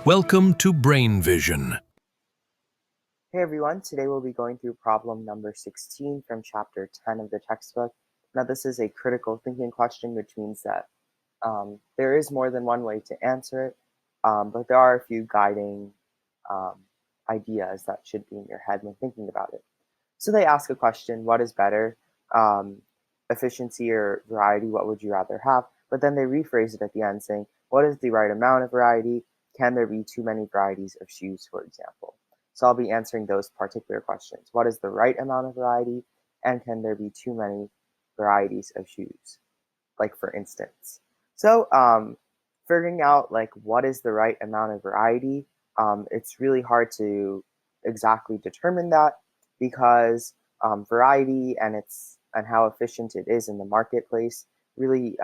Welcome to Brain Vision. Hey everyone, today we'll be going through problem number 16 from chapter 10 of the textbook. Now this is a critical thinking question, which means that there is more than one way to answer it, but there are a few guiding um, ideas that should be in your head when thinking about it. So they ask a question, what is better, um, efficiency or variety, what would you rather have? But then they rephrase it at the end saying, what is the right amount of variety? Can there be too many varieties of shoes, for example? So I'll be answering those particular questions. What is the right amount of variety? And can there be too many varieties of shoes? Like for instance. So figuring out like what is the right amount of variety, it's really hard to exactly determine that because variety and how efficient it is in the marketplace really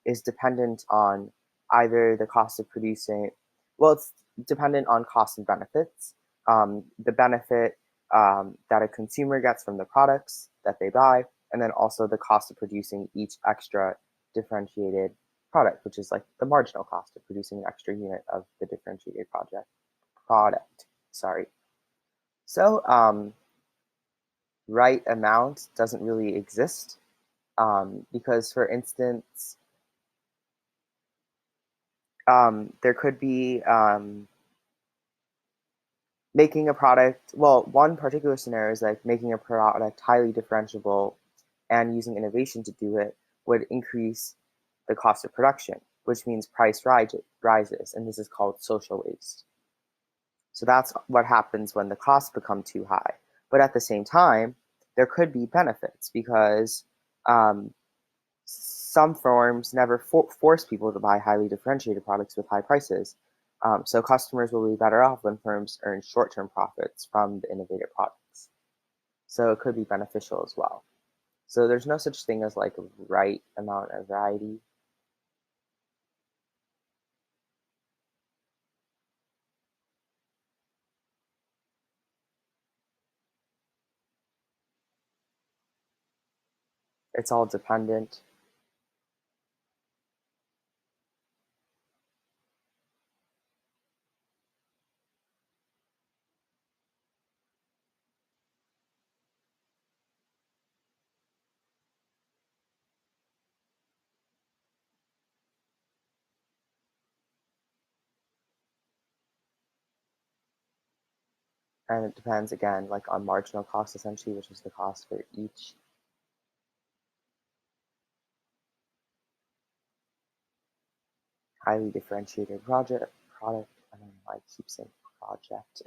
is dependent on either the cost of producing. Well, it's dependent on cost and benefits. The benefit that a consumer gets from the products that they buy, and then also the cost of producing each extra differentiated product, which is like the marginal cost of producing an extra unit of the differentiated product. Sorry. So right amount doesn't really exist because, for instance, there could be making a product. Well, one particular scenario is like making a product highly differentiable and using innovation to do it would increase the cost of production, which means price rises, and this is called social waste. So that's what happens when the costs become too high. But at the same time, there could be benefits because some firms never force people to buy highly differentiated products with high prices. So customers will be better off when firms earn short-term profits from the innovative products. So it could be beneficial as well. So there's no such thing as like a right amount of variety. It's all dependent. And it depends again, like on marginal cost essentially, which is the cost for each highly differentiated product. I don't know why I keep saying project.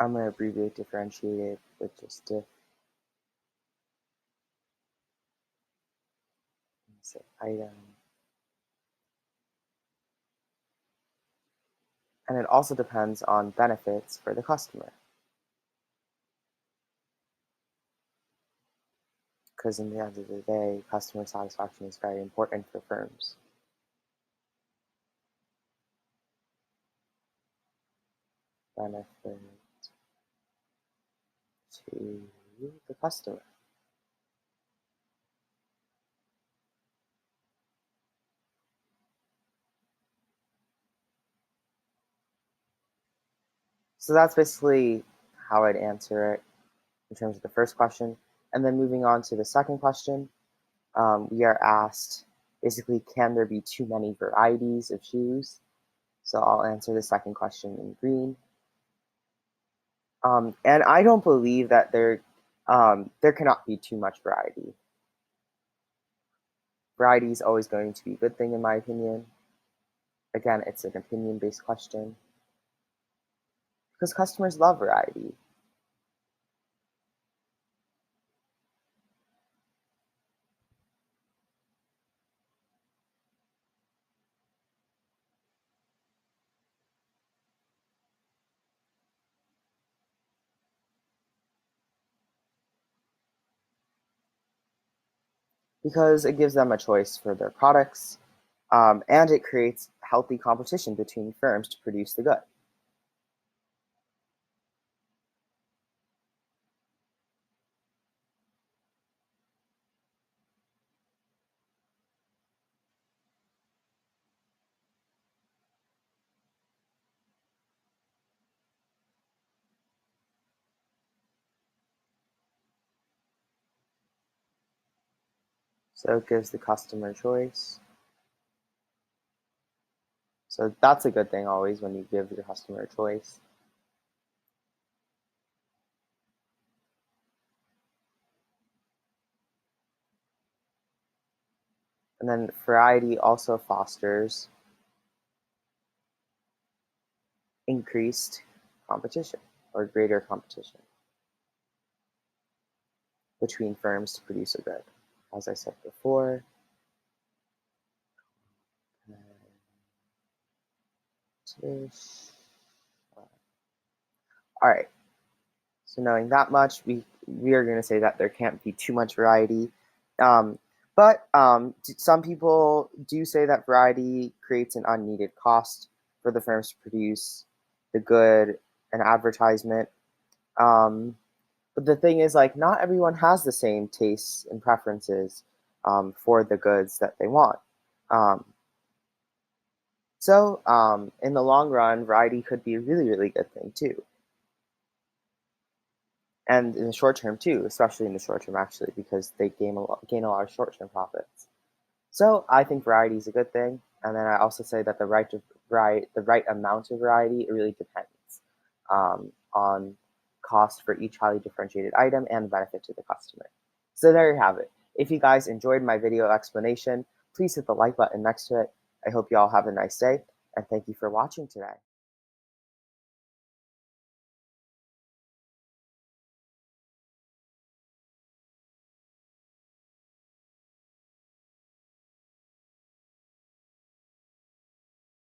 I'm going to abbreviate differentiated with just diff. Say item. And it also depends on benefits for the customer. Because in the end of the day, customer satisfaction is very important for firms. Benefit to the customer. So that's basically how I'd answer it in terms of the first question. And then moving on to the second question, we are asked basically, can there be too many varieties of shoes? So I'll answer the second question in green. And I don't believe that there cannot be too much variety. Variety is always going to be a good thing, in my opinion. Again, it's an opinion-based question because customers love variety. Because it gives them a choice for their products, and it creates healthy competition between firms to produce the good. So it gives the customer choice. So that's a good thing always when you give your customer a choice. And then variety also fosters increased competition or greater competition between firms to produce a good. As I said before, all right. So knowing that much, we are going to say that there can't be too much variety. Um, but some people do say that variety creates an unneeded cost for the firms to produce the good and advertisement. Um, but the thing is, like, not everyone has the same tastes and preferences for the goods that they want. Um, so in the long run, variety could be a really, really good thing too. And in the short term too, especially in the short term actually, because they gain a lot of short term profits. So I think variety is a good thing, and then I also say that the right amount of variety, it really depends on cost for each highly differentiated item and the benefit to the customer. So there you have it. If you guys enjoyed my video explanation, please hit the like button next to it. I hope you all have a nice day, and thank you for watching today.